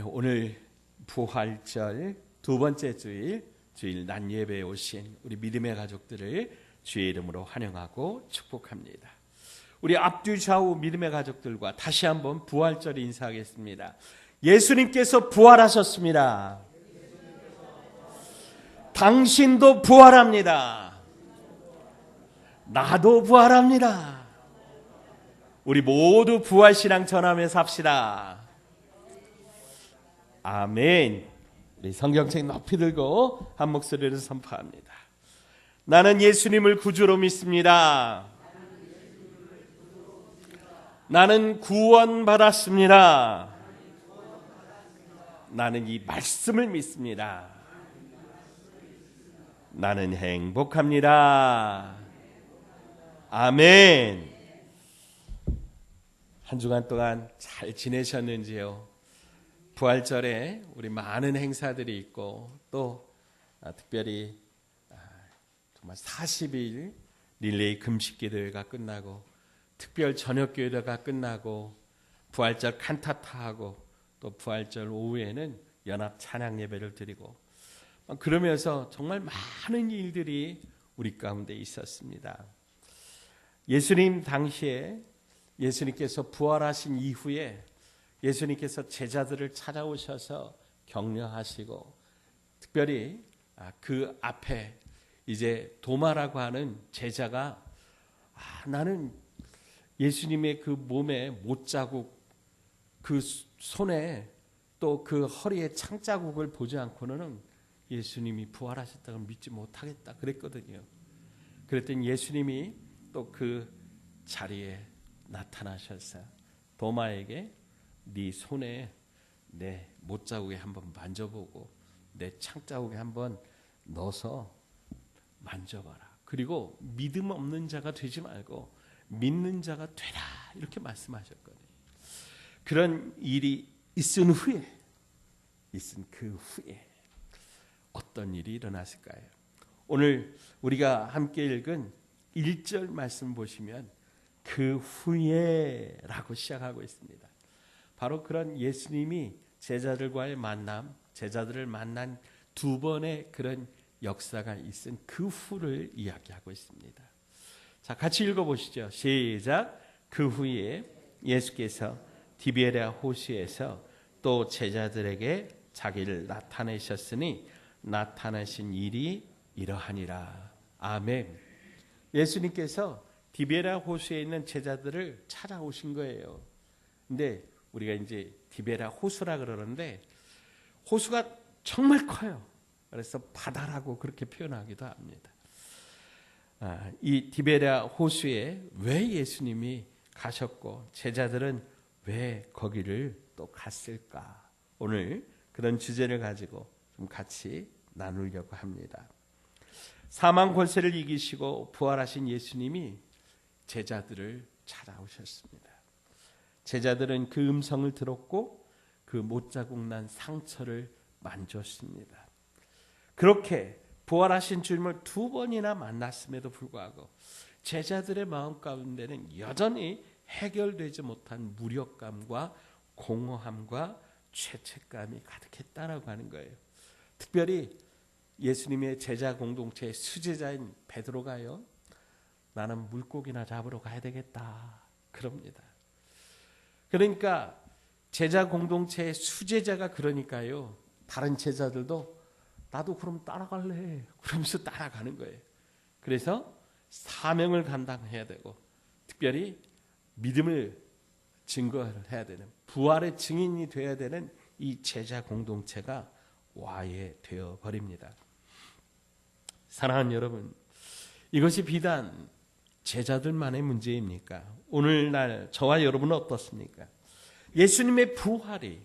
오늘 부활절 두 번째 주일 낮 예배에 오신 우리 믿음의 가족들을 주의 이름으로 환영하고 축복합니다. 우리 앞뒤 좌우 믿음의 가족들과 다시 한번 부활절 인사하겠습니다. 예수님께서 부활하셨습니다. 당신도 부활합니다. 나도 부활합니다. 우리 모두 부활신앙 전하며 삽시다. 아멘. 우리 성경책 높이 들고 한 목소리로 선포합니다. 나는 예수님을 구주로 믿습니다. 나는 구원받았습니다. 나는 이 말씀을 믿습니다. 나는 행복합니다. 아멘. 한 주간 동안 잘 지내셨는지요? 부활절에 우리 많은 행사들이 있고 또 특별히 정말 40일 릴레이 금식기도회가 끝나고 특별 저녁기도회가 끝나고 부활절 칸타타하고 또 부활절 오후에는 연합 찬양 예배를 드리고 그러면서 정말 많은 일들이 우리 가운데 있었습니다. 예수님 당시에 예수님께서 부활하신 이후에 예수님께서 제자들을 찾아오셔서 격려하시고 특별히 그 앞에 이제 도마라고 하는 제자가 나는 예수님의 그 몸에 못자국 그 손에 또 그 허리에 창자국을 보지 않고는 예수님이 부활하셨다고 믿지 못하겠다 그랬거든요. 그랬더니 예수님이 또 그 자리에 나타나셔서 도마에게 네 손에 내 못자국에 한번 만져보고 내 창자국에 한번 넣어서 만져봐라. 그리고 믿음 없는 자가 되지 말고 믿는 자가 되라 이렇게 말씀하셨거든요. 그런 일이 있은 그 후에 어떤 일이 일어났을까요? 오늘 우리가 함께 읽은 1절 말씀 보시면 그 후에 라고 시작하고 있습니다. 바로 그런 예수님이 제자들과의 만남, 제자들을 만난 두 번의 그런 역사가 있은 그 후를 이야기하고 있습니다. 자, 같이 읽어보시죠. 시작. 그 후에 예수께서 디베랴 호수에서 또 제자들에게 자기를 나타내셨으니 나타나신 일이 이러하니라. 아멘. 예수님께서 디베랴 호수에 있는 제자들을 찾아오신 거예요. 근데 우리가 이제 디베랴 호수라 그러는데 호수가 정말 커요. 그래서 바다라고 그렇게 표현하기도 합니다. 이 디베랴 호수에 왜 예수님이 가셨고 제자들은 왜 거기를 또 갔을까? 오늘 그런 주제를 가지고 좀 같이 나누려고 합니다. 사망 권세를 이기시고 부활하신 예수님이 제자들을 찾아오셨습니다. 제자들은 그 음성을 들었고 그 못자국 난 상처를 만졌습니다. 그렇게 부활하신 주님을 두 번이나 만났음에도 불구하고 제자들의 마음 가운데는 여전히 해결되지 못한 무력감과 공허함과 죄책감이 가득했다라고 하는 거예요. 특별히 예수님의 제자 공동체의 수제자인 베드로가요. 나는 물고기나 잡으러 가야 되겠다. 그럽니다. 그러니까 제자 공동체의 수제자가 그러니까요. 다른 제자들도 나도 그럼 따라갈래. 그러면서 따라가는 거예요. 그래서 사명을 감당해야 되고 특별히 믿음을 증거해야 되는 부활의 증인이 되어야 되는 이 제자 공동체가 와해되어 버립니다. 사랑하는 여러분, 이것이 비단 제자들만의 문제입니까? 오늘날 저와 여러분은 어떻습니까? 예수님의 부활이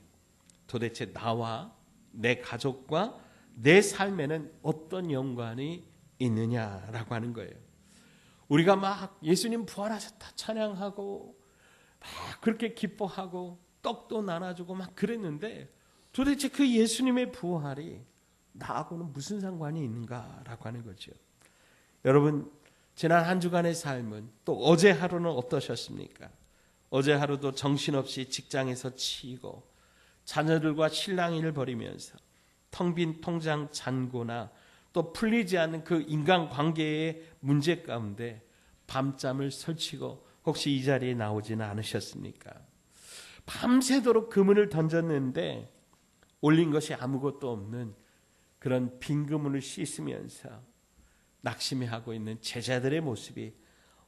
도대체 나와 내 가족과 내 삶에는 어떤 연관이 있느냐라고 하는 거예요. 우리가 막 예수님 부활하셨다 찬양하고 막 그렇게 기뻐하고 떡도 나눠주고 막 그랬는데 도대체 그 예수님의 부활이 나하고는 무슨 상관이 있는가라고 하는 거죠. 여러분, 지난 한 주간의 삶은 또 어제 하루는 어떠셨습니까? 어제 하루도 정신없이 직장에서 치이고 자녀들과 실랑이를 벌이면서 텅 빈 통장 잔고나 또 풀리지 않는 그 인간관계의 문제 가운데 밤잠을 설치고 혹시 이 자리에 나오지는 않으셨습니까? 밤새도록 그물을 던졌는데 올린 것이 아무것도 없는 그런 빈 그물을 씻으면서 낙심해하고 있는 제자들의 모습이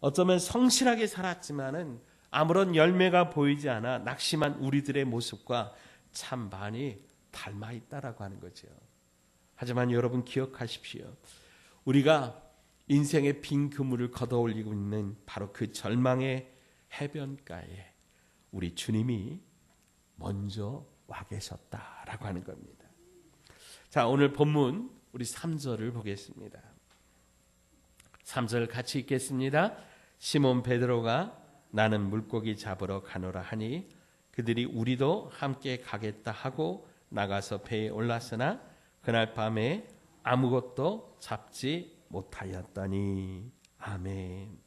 어쩌면 성실하게 살았지만은 아무런 열매가 보이지 않아 낙심한 우리들의 모습과 참 많이 닮아 있다라고 하는 거죠. 하지만 여러분 기억하십시오. 우리가 인생의 빈 그물을 걷어올리고 있는 바로 그 절망의 해변가에 우리 주님이 먼저 와 계셨다라고 하는 겁니다. 자, 오늘 본문 우리 3절을 보겠습니다. 3절 같이 읽겠습니다. 시몬 베드로가 나는 물고기 잡으러 가노라 하니 그들이 우리도 함께 가겠다 하고 나가서 배에 올랐으나 그날 밤에 아무것도 잡지 못하였더니. 아멘.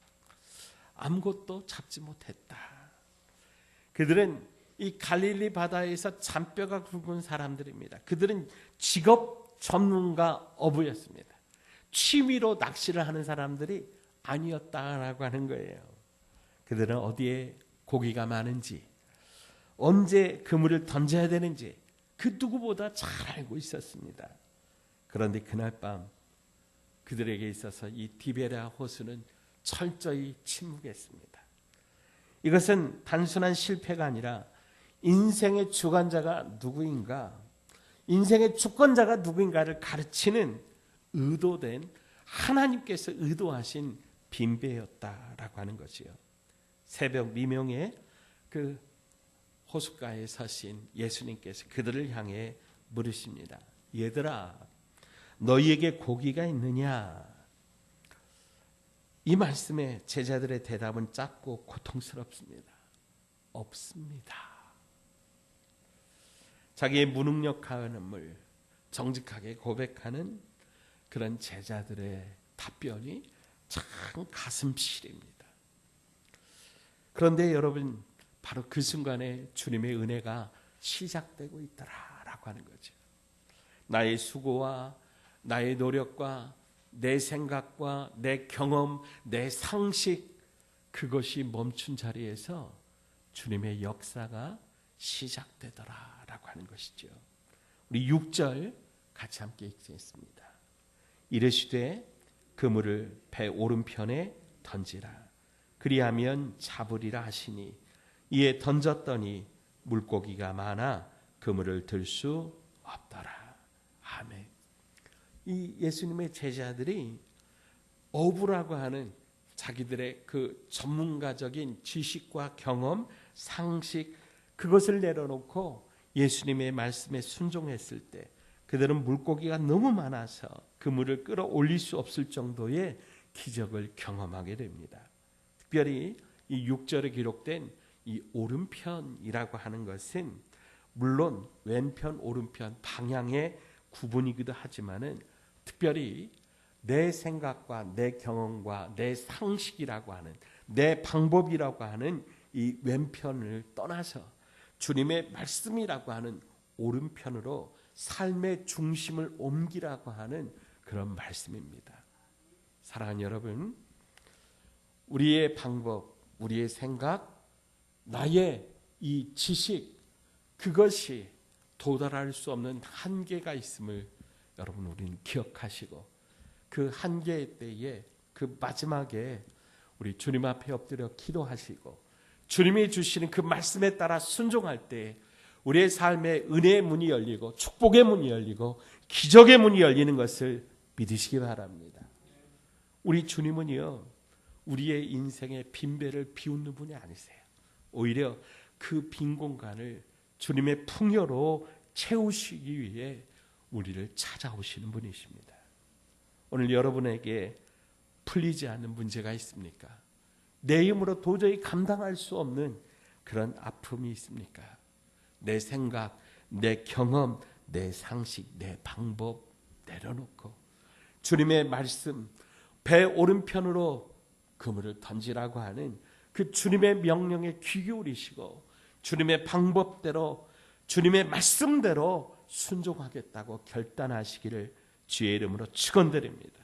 아무것도 잡지 못했다. 그들은 이 갈릴리 바다에서 잔뼈가 굵은 사람들입니다. 그들은 직업 전문가 어부였습니다. 취미로 낚시를 하는 사람들이 아니었다라고 하는 거예요. 그들은 어디에 고기가 많은지, 언제 그물을 던져야 되는지 그 누구보다 잘 알고 있었습니다. 그런데 그날 밤 그들에게 있어서 이 디베랴 호수는 철저히 침묵했습니다. 이것은 단순한 실패가 아니라 인생의 주관자가 누구인가, 인생의 주권자가 누구인가를 가르치는 의도된 하나님께서 의도하신 빈배였다라고 하는 것이요. 새벽 미명에 그 호숫가에 서신 예수님께서 그들을 향해 물으십니다. 얘들아, 너희에게 고기가 있느냐? 이 말씀에 제자들의 대답은 짧고 고통스럽습니다. 없습니다. 자기의 무능력함을 정직하게 고백하는 그런 제자들의 답변이 참 가슴 시립니다. 그런데 여러분, 바로 그 순간에 주님의 은혜가 시작되고 있더라라고 하는 거죠. 나의 수고와 나의 노력과 내 생각과 내 경험, 내 상식, 그것이 멈춘 자리에서 주님의 역사가 시작되더라라고 하는 것이죠. 우리 6절 같이 함께 읽겠습니다. 이르시되 그물을 배 오른편에 던지라. 그리하면 잡으리라 하시니 이에 던졌더니 물고기가 많아 그물을 들 수 없더라. 아멘. 이 예수님의 제자들이 어부라고 하는 자기들의 그 전문가적인 지식과 경험, 상식, 그것을 내려놓고 예수님의 말씀에 순종했을 때 그들은 물고기가 너무 많아서 그물을 끌어올릴 수 없을 정도의 기적을 경험하게 됩니다. 특별히 이 6절에 기록된 이 오른편이라고 하는 것은 물론 왼편, 오른편 방향의 구분이기도 하지만은 특별히 내 생각과 내 경험과 내 상식이라고 하는, 내 방법이라고 하는 이 왼편을 떠나서 주님의 말씀이라고 하는 오른편으로 삶의 중심을 옮기라고 하는 그런 말씀입니다. 사랑하는 여러분, 우리의 방법, 우리의 생각, 나의 이 지식, 그것이 도달할 수 없는 한계가 있음을 여러분 우리는 기억하시고, 그 한계의 때에 그 마지막에 우리 주님 앞에 엎드려 기도하시고 주님이 주시는 그 말씀에 따라 순종할 때 우리의 삶에 은혜의 문이 열리고 축복의 문이 열리고 기적의 문이 열리는 것을 믿으시기 바랍니다. 우리 주님은요, 우리의 인생의 빈배를 비웃는 분이 아니세요. 오히려 그 빈 공간을 주님의 풍요로 채우시기 위해 우리를 찾아오시는 분이십니다. 오늘 여러분에게 풀리지 않는 문제가 있습니까? 내 힘으로 도저히 감당할 수 없는 그런 아픔이 있습니까? 내 생각, 내 경험, 내 상식, 내 방법 내려놓고 주님의 말씀, 배 오른편으로 그물을 던지라고 하는 그 주님의 명령에 귀 기울이시고 주님의 방법대로 주님의 말씀대로 순종하겠다고 결단하시기를 주의 이름으로 축원드립니다.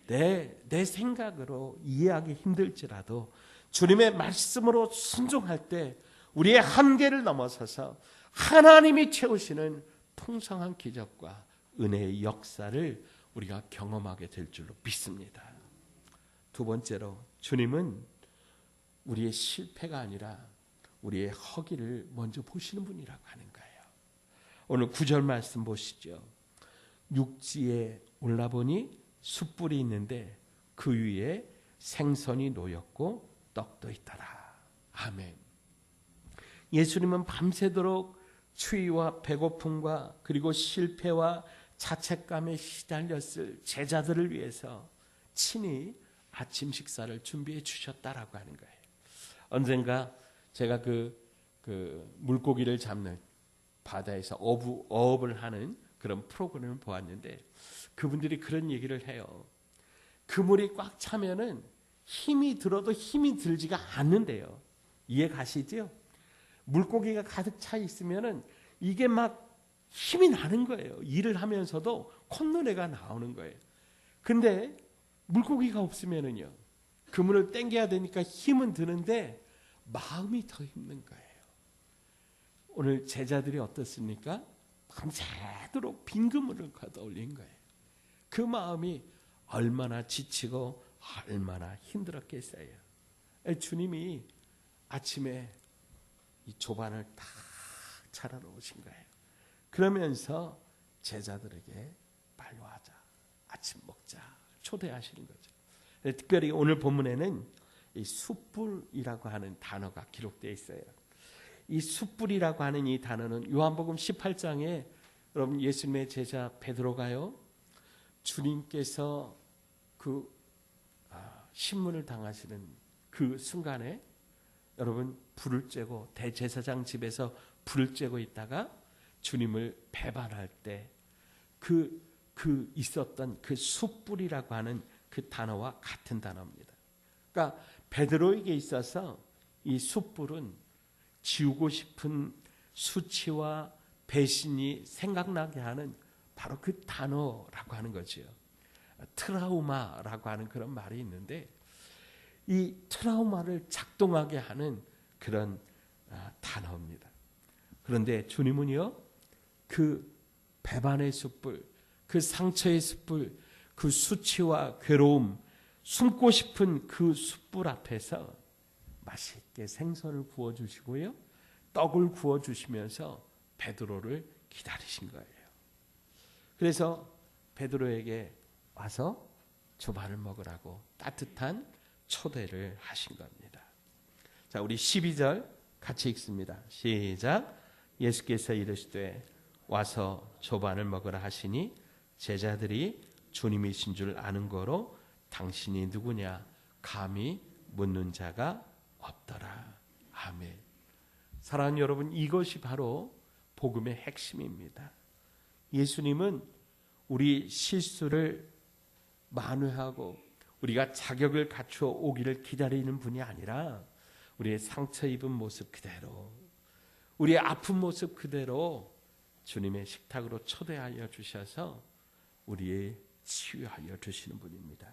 내 생각으로 이해하기 힘들지라도 주님의 말씀으로 순종할 때 우리의 한계를 넘어서서 하나님이 채우시는 풍성한 기적과 은혜의 역사를 우리가 경험하게 될 줄로 믿습니다. 두 번째로 주님은 우리의 실패가 아니라 우리의 허기를 먼저 보시는 분이라고 하는 거예요. 오늘 9절 말씀 보시죠. 육지에 올라보니 숯불이 있는데 그 위에 생선이 놓였고 떡도 있더라. 아멘. 예수님은 밤새도록 추위와 배고픔과 그리고 실패와 자책감에 시달렸을 제자들을 위해서 친히 아침 식사를 준비해 주셨다라고 하는 거예요. 언젠가 제가 그 물고기를 잡는 바다에서 어업을 하는 그런 프로그램을 보았는데 그분들이 그런 얘기를 해요. 그물이 꽉 차면은 힘이 들어도 힘이 들지가 않는데요. 이해 가시죠? 물고기가 가득 차 있으면은 이게 막 힘이 나는 거예요. 일을 하면서도 콧노래가 나오는 거예요. 근데 물고기가 없으면은요, 그물을 당겨야 되니까 힘은 드는데 마음이 더 힘든 거예요. 오늘 제자들이 어떻습니까? 밤새도록 빈 그물을 걷어 올린 거예요. 그 마음이 얼마나 지치고 얼마나 힘들었겠어요. 주님이 아침에 이 조반을 다 차려놓으신 거예요. 그러면서 제자들에게 빨리 와자, 아침 먹자 초대하시는 거죠. 특별히 오늘 본문에는 이 숯불이라고 하는 단어가 기록되어 있어요. 이 숯불이라고 하는 이 단어는 요한복음 18장에 여러분 예수님의 제자 베드로가요, 주님께서 그 신문을 당하시는 그 순간에 여러분 불을 쬐고 대제사장 집에서 불을 쬐고 있다가 주님을 배반할 때 그 있었던 그 숯불이라고 하는 그 단어와 같은 단어입니다. 그러니까 베드로에게 있어서 이 숯불은 지우고 싶은 수치와 배신이 생각나게 하는 바로 그 단어라고 하는 거죠. 트라우마라고 하는 그런 말이 있는데 이 트라우마를 작동하게 하는 그런 단어입니다. 그런데 주님은요, 그 배반의 숯불, 그 상처의 숯불, 그 수치와 괴로움, 숨고 싶은 그 숯불 앞에서 맛있게 생선을 구워주시고요, 떡을 구워주시면서 베드로를 기다리신 거예요. 그래서 베드로에게 와서 조반을 먹으라고 따뜻한 초대를 하신 겁니다. 자, 우리 12절 같이 읽습니다. 시작. 예수께서 이르시되 와서 조반을 먹으라 하시니 제자들이 주님이신 줄 아는 거로 당신이 누구냐 감히 묻는 자가 없더라. 아멘. 사랑하는 여러분, 이것이 바로 복음의 핵심입니다. 예수님은 우리 실수를 만회하고 우리가 자격을 갖추어 오기를 기다리는 분이 아니라 우리의 상처 입은 모습 그대로, 우리의 아픈 모습 그대로 주님의 식탁으로 초대하여 주셔서 우리의 치유하여 주시는 분입니다.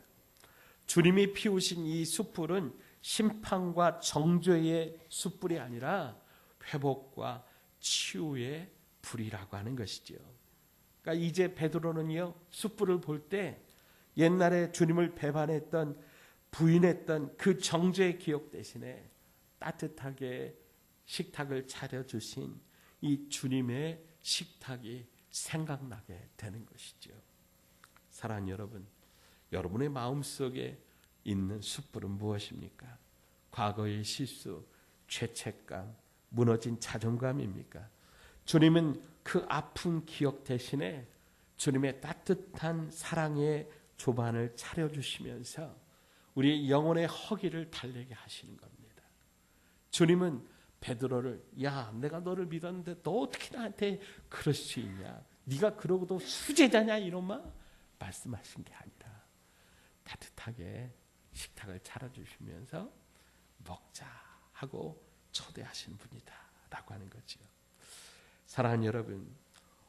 주님이 피우신 이 숯불은 심판과 정죄의 숯불이 아니라 회복과 치유의 불이라고 하는 것이죠. 그러니까 이제 베드로는요, 숯불을 볼 때 옛날에 주님을 배반했던, 부인했던 그 정죄의 기억 대신에 따뜻하게 식탁을 차려주신 이 주님의 식탁이 생각나게 되는 것이죠. 사랑하는 여러분, 여러분의 마음속에 있는 숯불은 무엇입니까? 과거의 실수, 죄책감, 무너진 자존감입니까? 주님은 그 아픈 기억 대신에 주님의 따뜻한 사랑의 조반을 차려주시면서 우리의 영혼의 허기를 달래게 하시는 겁니다. 주님은 베드로를, 야, 내가 너를 믿었는데 너 어떻게 나한테 그럴 수 있냐? 네가 그러고도 수제자냐? 이놈아? 말씀하신 게 아니라 따뜻하게 식탁을 차려주시면서 먹자 하고 초대하신 분이다 라고 하는 거죠. 사랑하는 여러분,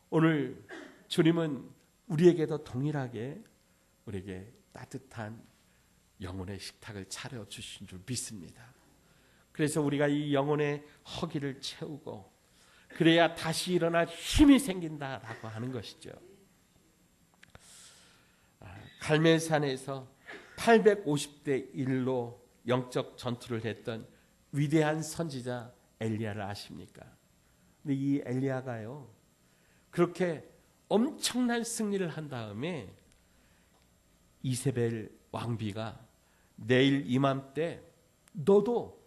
오늘 주님은 우리에게도 동일하게 우리에게 따뜻한 영혼의 식탁을 차려주신 줄 믿습니다. 그래서 우리가 이 영혼의 허기를 채우고 그래야 다시 일어날 힘이 생긴다라고 하는 것이죠. 갈멜산에서 850대 1로 영적 전투를 했던 위대한 선지자 엘리야를 아십니까? 근데 이 엘리야가요, 그렇게 엄청난 승리를 한 다음에 이세벨 왕비가 내일 이맘때 너도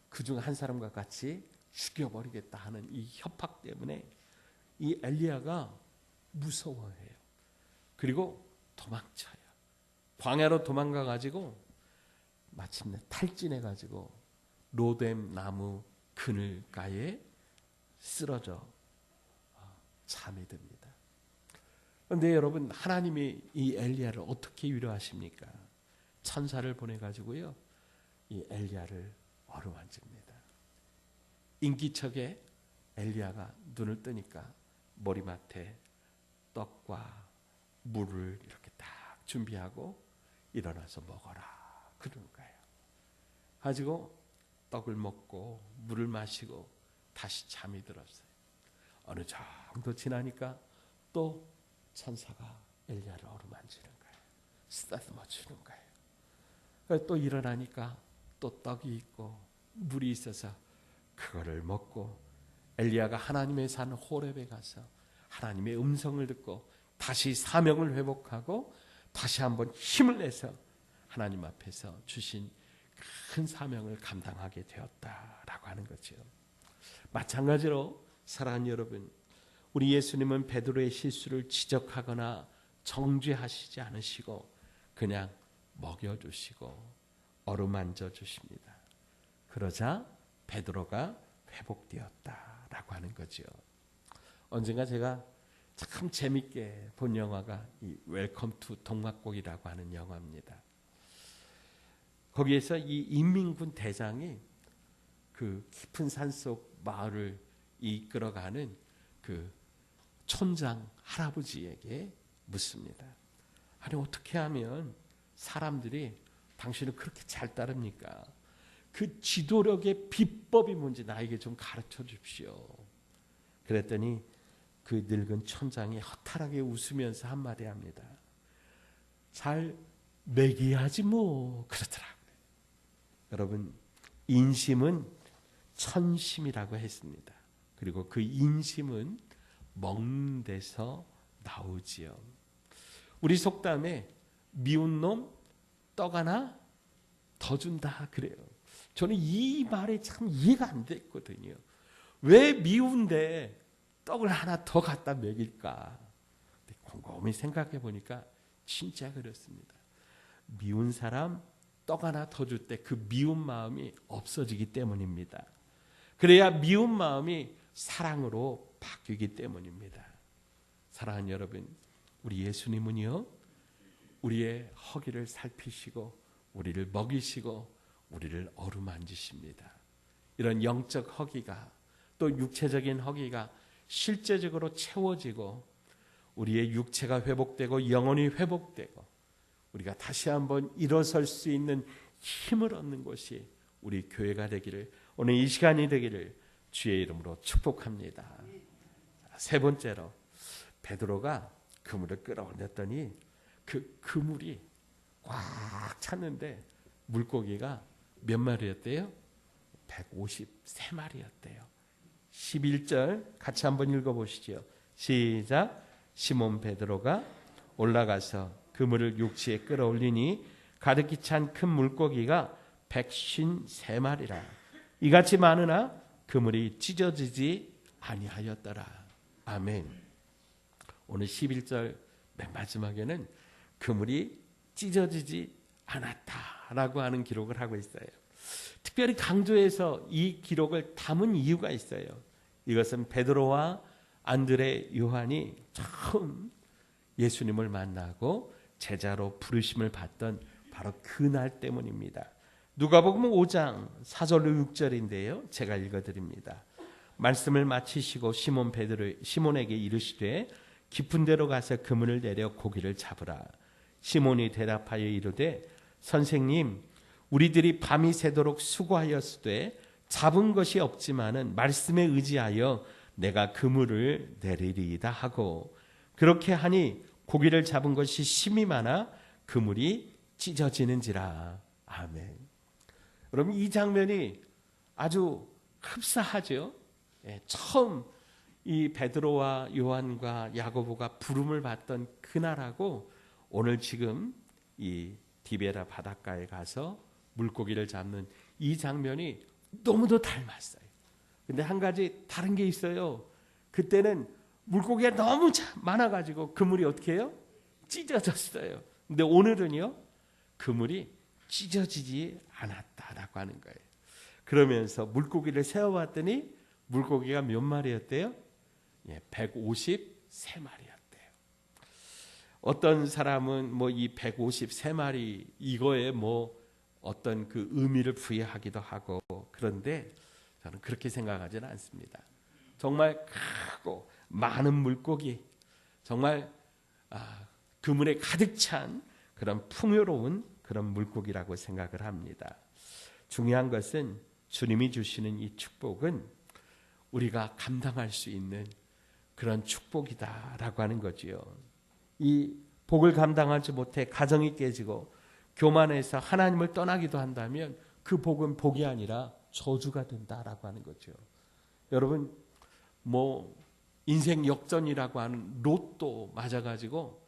그중 한 사람과 같이 죽여버리겠다 하는 이 협박 때문에 이 엘리야가 무서워해요. 그리고 도망쳐요. 광야로 도망가 가지고 마침내 탈진해 가지고 로뎀 나무 그늘가에 쓰러져 잠이 듭니다. 그런데 여러분, 하나님이 이 엘리야를 어떻게 위로하십니까? 천사를 보내 가지고요, 이 엘리야를 어루만집니다. 인기척에 엘리야가 눈을 뜨니까 머리맡에 떡과 물을 이렇게 딱 준비하고 일어나서 먹어라 그러는 거예요. 가지고 떡을 먹고 물을 마시고 다시 잠이 들었어요. 어느 정도 지나니까 또 천사가 엘리야를 어루만지는 거예요. 쓰다듬어 주는 거예요. 또 일어나니까 또 떡이 있고 물이 있어서 그거를 먹고 엘리야가 하나님의 산 호렙에 가서 하나님의 음성을 듣고 다시 사명을 회복하고 다시 한번 힘을 내서 하나님 앞에서 주신 큰 사명을 감당하게 되었다라고 하는 거죠. 마찬가지로 사랑하는 여러분, 우리 예수님은 베드로의 실수를 지적하거나 정죄하시지 않으시고 그냥 먹여주시고 어루만져 주십니다. 그러자 베드로가 회복되었다라고 하는 거죠. 언젠가 제가 참 재밌게 본 영화가 이 웰컴 투 동막곡이라고 하는 영화입니다. 거기에서 이 인민군 대장이 그 깊은 산속 마을을 이끌어가는 그 촌장 할아버지에게 묻습니다. 아니, 어떻게 하면 사람들이 당신을 그렇게 잘 따릅니까? 그 지도력의 비법이 뭔지 나에게 좀 가르쳐 주십시오. 그랬더니 그 늙은 촌장이 허탈하게 웃으면서 한마디 합니다. 잘 먹여야지 뭐, 그러더라고요. 여러분, 인심은 천심이라고 했습니다. 그리고 그 인심은 먹는 데서 나오지요. 우리 속담에 미운 놈 떡 하나 더 준다 그래요. 저는 이 말이 참 이해가 안 됐거든요. 왜 미운데 떡을 하나 더 갖다 먹일까? 곰곰이 생각해 보니까 진짜 그렇습니다. 미운 사람 떡 하나 더 줄 때 그 미운 마음이 없어지기 때문입니다. 그래야 미운 마음이 사랑으로 바뀌기 때문입니다. 사랑하는 여러분, 우리 예수님은요, 우리의 허기를 살피시고 우리를 먹이시고 우리를 어루만지십니다. 이런 영적 허기가 또 육체적인 허기가 실제적으로 채워지고 우리의 육체가 회복되고 영혼이 회복되고 우리가 다시 한번 일어설 수 있는 힘을 얻는 것이 우리 교회가 되기를, 오늘 이 시간이 되기를 주의 이름으로 축복합니다. 세 번째로, 베드로가 그물을 끌어올렸더니 그 그물이 꽉 찼는데 물고기가 몇 마리였대요? 153마리였대요. 11절 같이 한번 읽어보시죠. 시작. 시몬 베드로가 올라가서 그물을 육지에 끌어올리니 가득히 찬 큰 물고기가 153마리라. 이같이 많으나 그물이 찢어지지 아니하였더라. 아멘. 오늘 11절 맨 마지막에는 그물이 찢어지지 않았다라고 하는 기록을 하고 있어요. 특별히 강조해서 이 기록을 담은 이유가 있어요. 이것은 베드로와 안드레, 요한이 처음 예수님을 만나고 제자로 부르심을 받던 바로 그날 때문입니다. 누가복음 5장 4절로 6절인데요. 제가 읽어드립니다. 말씀을 마치시고 시몬에게 이르시되 깊은 데로 가서 그물을 내려 고기를 잡으라. 시몬이 대답하여 이르되 선생님, 우리들이 밤이 새도록 수고하였으되 잡은 것이 없지만은 말씀에 의지하여 내가 그물을 내리리이다 하고, 그렇게 하니 고기를 잡은 것이 심이 많아 그물이 찢어지는지라. 아멘. 여러분, 이 장면이 아주 흡사하죠. 처음 이 베드로와 요한과 야고보가 부름을 받던 그날하고 오늘 지금 이 디베라 바닷가에 가서 물고기를 잡는 이 장면이 너무도 닮았어요. 근데 한 가지 다른 게 있어요. 그때는 물고기가 너무 많아가지고 그물이 어떻게 해요? 찢어졌어요. 근데 오늘은요, 그물이 찢어지지 않았다라고 하는 거예요. 그러면서 물고기를 세어봤더니 물고기가 몇 마리였대요? 153마리였대요. 어떤 사람은 뭐 이 153마리 이거에 뭐 어떤 그 의미를 부여하기도 하고, 그런데 저는 그렇게 생각하지는 않습니다. 정말 크고 많은 물고기, 정말 그물에 가득 찬 그런 풍요로운 그런 물고기라고 생각을 합니다. 중요한 것은 주님이 주시는 이 축복은 우리가 감당할 수 있는 그런 축복이다라고 하는 거지요. 이 복을 감당하지 못해 가정이 깨지고 교만해서 하나님을 떠나기도 한다면 그 복은 복이 아니라 저주가 된다라고 하는 거죠. 여러분, 뭐 인생 역전이라고 하는 로또 맞아가지고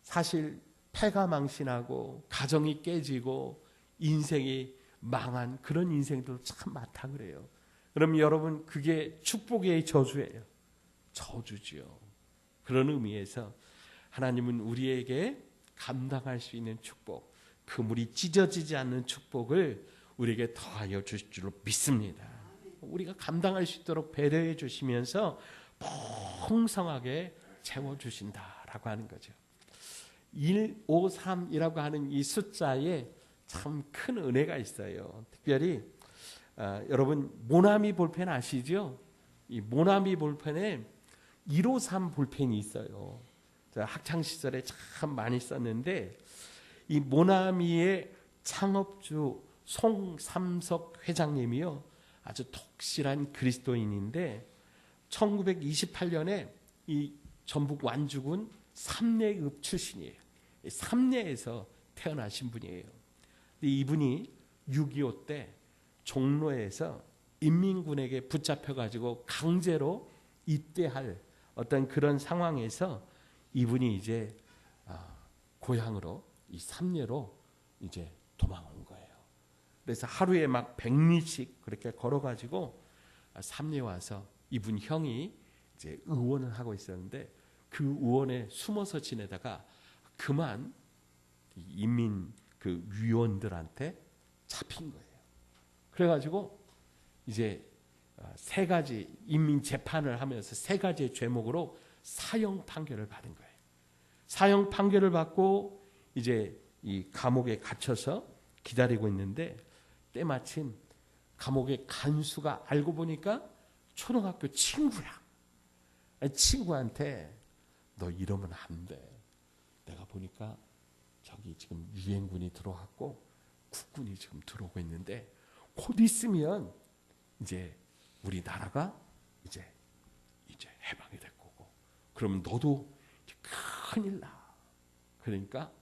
사실 패가 망신하고 가정이 깨지고 인생이 망한 그런 인생도 참 많다 그래요. 그럼 여러분, 그게 축복의 저주예요. 저주지요. 그런 의미에서 하나님은 우리에게 감당할 수 있는 축복, 그물이 찢어지지 않는 축복을 우리에게 더하여 주실 줄로 믿습니다. 우리가 감당할 수 있도록 배려해 주시면서 풍성하게 채워주신다라고 하는 거죠. 153이라고 하는 이 숫자에 참 큰 은혜가 있어요. 특별히 여러분, 모나미 볼펜 아시죠? 이 모나미 볼펜에 153 볼펜이 있어요. 학창 시절에 참 많이 썼는데, 이 모나미의 창업주 송삼석 회장님이요, 아주 독실한 그리스도인인데 1928년에 이 전북 완주군 삼례읍 출신이에요. 삼례에서 태어나신 분이에요. 이분이 6.25 때 종로에서 인민군에게 붙잡혀가지고 강제로 입대할 어떤 그런 상황에서 이분이 이제 고향으로 이 삼례로 이제 도망온 거예요. 그래서 하루에 막 100리씩 그렇게 걸어가지고 삼례 와서 이분 형이 이제 의원을 하고 있었는데 그 의원에 숨어서 지내다가 그만 인민 그 위원들한테 잡힌 거예요. 그래가지고 이제 세 가지 인민 재판을 하면서 세 가지의 죄목으로 사형 판결을 받은 거예요. 사형 판결을 받고 이제 이 감옥에 갇혀서 기다리고 있는데 때마침 감옥의 간수가 알고 보니까 초등학교 친구야. 친구한테 너 이러면 안 돼. 내가 보니까 저기 지금 유엔군이 들어왔고 국군이 지금 들어오고 있는데 곧 있으면 이제 우리 나라가 이제 해방이 될 거고, 그러면 너도 큰일 나. 그러니까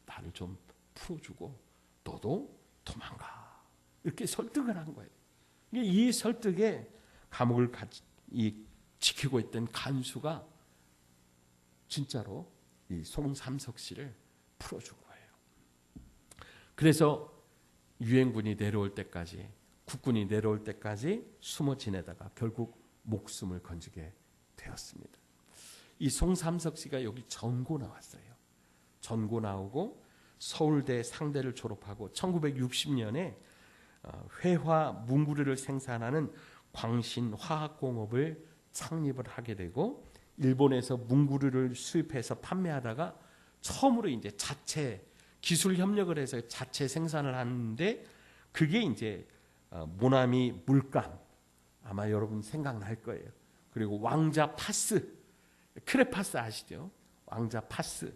나를 좀 풀어주고 너도 도망가. 이렇게 설득을 한 거예요. 이 설득에 감옥을 지키고 있던 간수가 진짜로 이 송삼석 씨를 풀어준 거예요. 그래서 유엔군이 내려올 때까지, 국군이 내려올 때까지 숨어 지내다가 결국 목숨을 건지게 되었습니다. 이 송삼석 씨가 여기 전고 나왔어요. 전고 나오고 서울대 상대를 졸업하고 1960년에 회화 문구류를 생산하는 광신화학공업을 창립을 하게 되고, 일본에서 문구류를 수입해서 판매하다가 처음으로 이제 자체 기술 협력을 해서 자체 생산을 하는데, 그게 이제 모나미 물감, 아마 여러분 생각날 거예요. 그리고 왕자 파스, 크레파스 아시죠? 왕자 파스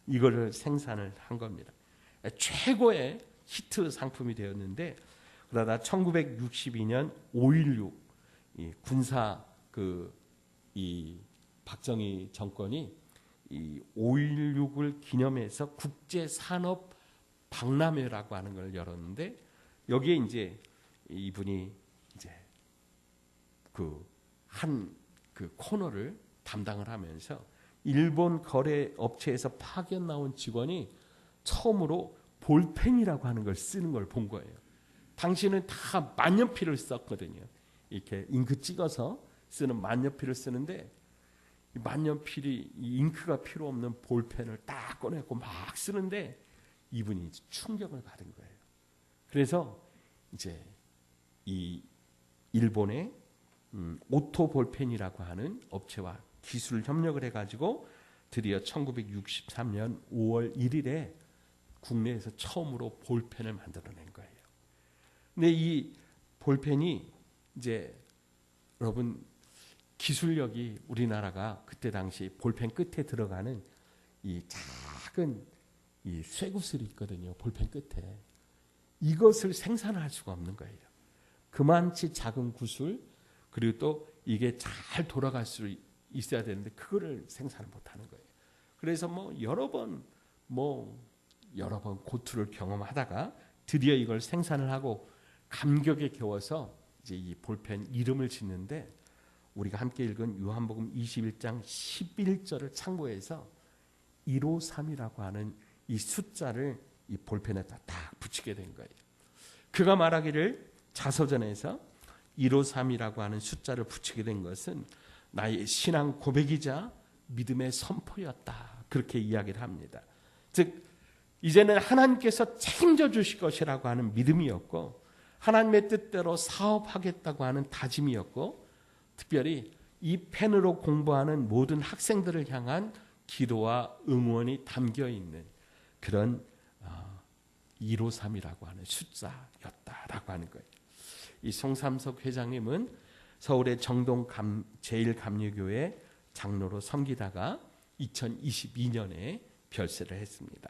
이거를 생산을 한 겁니다. 최고의 히트 상품이 되었는데, 그러다 1962년 5.16 군사 이 박정희 정권이 이 5.16을 기념해서 국제산업 박람회라고 하는 걸 열었는데, 여기에 이제 이분이 이제 한 코너를 담당을 하면서 일본 거래 업체에서 파견 나온 직원이 처음으로 볼펜이라고 하는 걸 쓰는 걸 본 거예요. 당시는 다 만년필을 썼거든요. 이렇게 잉크 찍어서 쓰는 만년필을 쓰는데, 이 만년필이 이 잉크가 필요 없는 볼펜을 딱 꺼내고 막 쓰는데 이분이 충격을 받은 거예요. 그래서 이제 이 일본의 오토 볼펜이라고 하는 업체와 기술 협력을 해가지고 드디어 1963년 5월 1일에 국내에서 처음으로 볼펜을 만들어낸 거예요. 근데 이 볼펜이 이제 여러분 기술력이, 우리나라가 그때 당시 볼펜 끝에 들어가는 이 작은 이 쇠구슬이 있거든요. 볼펜 끝에. 이것을 생산할 수가 없는 거예요. 그만치 작은 구슬, 그리고 또 이게 잘 돌아갈 수 있어야 되는데 그거를 생산을 못하는 거예요. 그래서 여러 번 고투를 경험하다가 드디어 이걸 생산을 하고 감격에 겨워서 이제 이 볼펜 이름을 짓는데, 우리가 함께 읽은 요한복음 21장 11절을 참고해서 153이라고 하는 이 숫자를 이 볼펜에다 딱 붙이게 된 거예요. 그가 말하기를 자서전에서 153이라고 하는 숫자를 붙이게 된 것은 나의 신앙 고백이자 믿음의 선포였다. 그렇게 이야기를 합니다. 즉 이제는 하나님께서 책임져 주실 것이라고 하는 믿음이었고, 하나님의 뜻대로 사업하겠다고 하는 다짐이었고, 특별히 이 펜으로 공부하는 모든 학생들을 향한 기도와 응원이 담겨 있는 그런 153이라고 하는 숫자였다라고 하는 거예요. 이 송삼석 회장님은 서울의 정동 제1감리교회 장로로 섬기다가 2022년에 별세를 했습니다.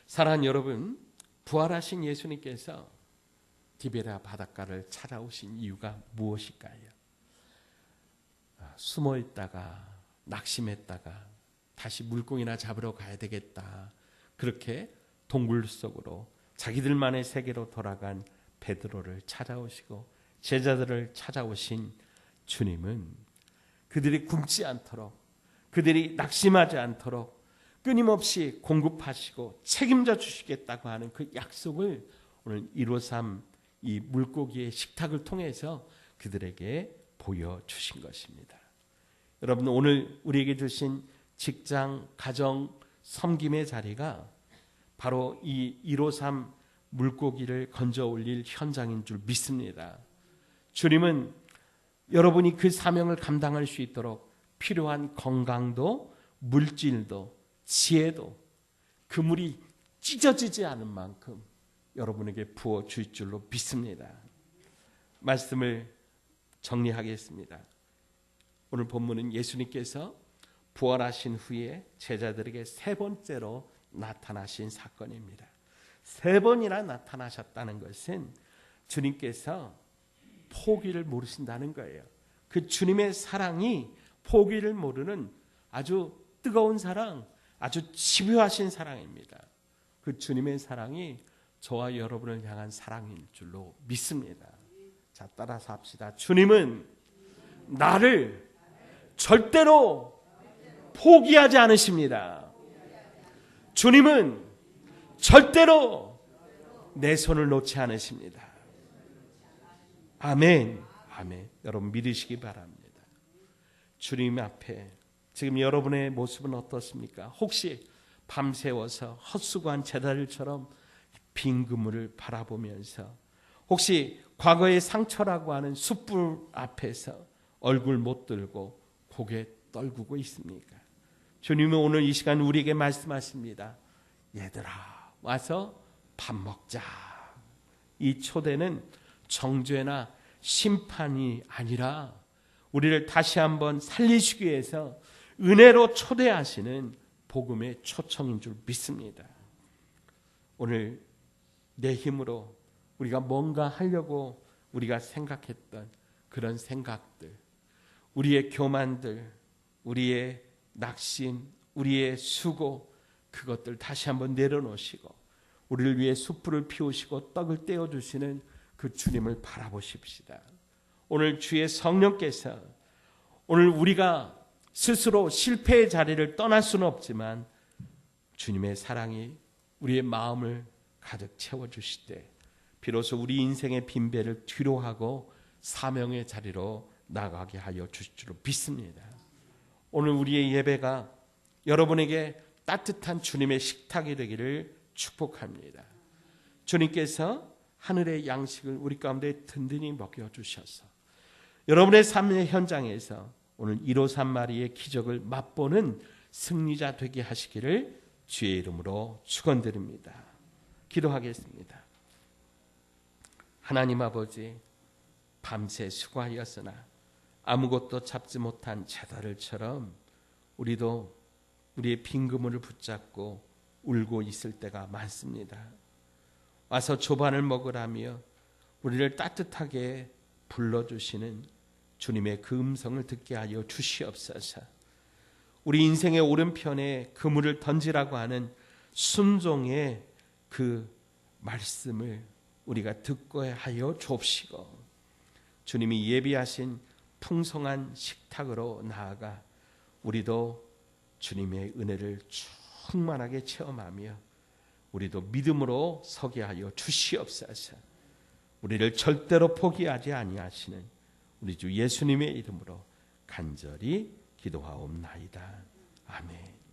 사랑하는 여러분, 부활하신 예수님께서 디베랴 바닷가를 찾아오신 이유가 무엇일까요? 숨어 있다가 낙심했다가 다시 물고기나 잡으러 가야 되겠다, 그렇게 동굴 속으로 자기들만의 세계로 돌아간 베드로를 찾아오시고 제자들을 찾아오신 주님은 그들이 굶지 않도록, 그들이 낙심하지 않도록 끊임없이 공급하시고 책임져 주시겠다고 하는 그 약속을 오늘 153 이 물고기의 식탁을 통해서 그들에게 보여주신 것입니다. 여러분, 오늘 우리에게 주신 직장, 가정, 섬김의 자리가 바로 이 153 물고기를 건져 올릴 현장인 줄 믿습니다. 주님은 여러분이 그 사명을 감당할 수 있도록 필요한 건강도, 물질도, 지혜도 그물이 찢어지지 않은 만큼 여러분에게 부어 주실 줄로 믿습니다. 말씀을 정리하겠습니다. 오늘 본문은 예수님께서 부활하신 후에 제자들에게 세 번째로 나타나신 사건입니다. 세 번이나 나타나셨다는 것은 주님께서 포기를 모르신다는 거예요. 그 주님의 사랑이 포기를 모르는 아주 뜨거운 사랑, 아주 집요하신 사랑입니다. 그 주님의 사랑이 저와 여러분을 향한 사랑인 줄로 믿습니다. 자, 따라서 합시다. 주님은 나를 절대로 포기하지 않으십니다. 주님은 절대로 내 손을 놓지 않으십니다. 아멘. 아멘. 여러분 믿으시기 바랍니다. 주님 앞에 지금 여러분의 모습은 어떻습니까? 혹시 밤새워서 헛수고한 제자들처럼 빈 그물을 바라보면서 혹시 과거의 상처라고 하는 숯불 앞에서 얼굴 못 들고 고개 떨구고 있습니까? 주님은 오늘 이 시간 우리에게 말씀하십니다. 얘들아, 와서 밥 먹자. 이 초대는 정죄나 심판이 아니라 우리를 다시 한번 살리시기 위해서 은혜로 초대하시는 복음의 초청인 줄 믿습니다. 오늘 내 힘으로 우리가 뭔가 하려고 우리가 생각했던 그런 생각들, 우리의 교만들, 우리의 낙심, 우리의 수고, 그것들 다시 한번 내려놓으시고 우리를 위해 숯불을 피우시고 떡을 떼어주시는 그 주님을 바라보십시다. 오늘 주의 성령께서 오늘 우리가 스스로 실패의 자리를 떠날 수는 없지만 주님의 사랑이 우리의 마음을 가득 채워주실 때 비로소 우리 인생의 빈배를 뒤로하고 사명의 자리로 나가게 하여 주실 줄로 믿습니다. 오늘 우리의 예배가 여러분에게 따뜻한 주님의 식탁이 되기를 축복합니다. 주님께서 하늘의 양식을 우리 가운데 든든히 먹여주셔서 여러분의 삶의 현장에서 오늘 153마리의 기적을 맛보는 승리자 되게 하시기를 주의 이름으로 축원드립니다. 기도하겠습니다. 하나님 아버지, 밤새 수고하였으나 아무것도 잡지 못한 제자들처럼 우리도 우리의 빈 그물을 붙잡고 울고 있을 때가 많습니다. 와서 조반을 먹으라며 우리를 따뜻하게 불러주시는 주님의 그 음성을 듣게 하여 주시옵소서. 우리 인생의 오른편에 그물을 던지라고 하는 순종의 그 말씀을 우리가 듣고 하여 주옵시고 주님이 예비하신 풍성한 식탁으로 나아가 우리도 주님의 은혜를 충만하게 체험하며 우리도 믿음으로 서게 하여 주시옵소서. 우리를 절대로 포기하지 아니하시는 우리 주 예수님의 이름으로 간절히 기도하옵나이다. 아멘.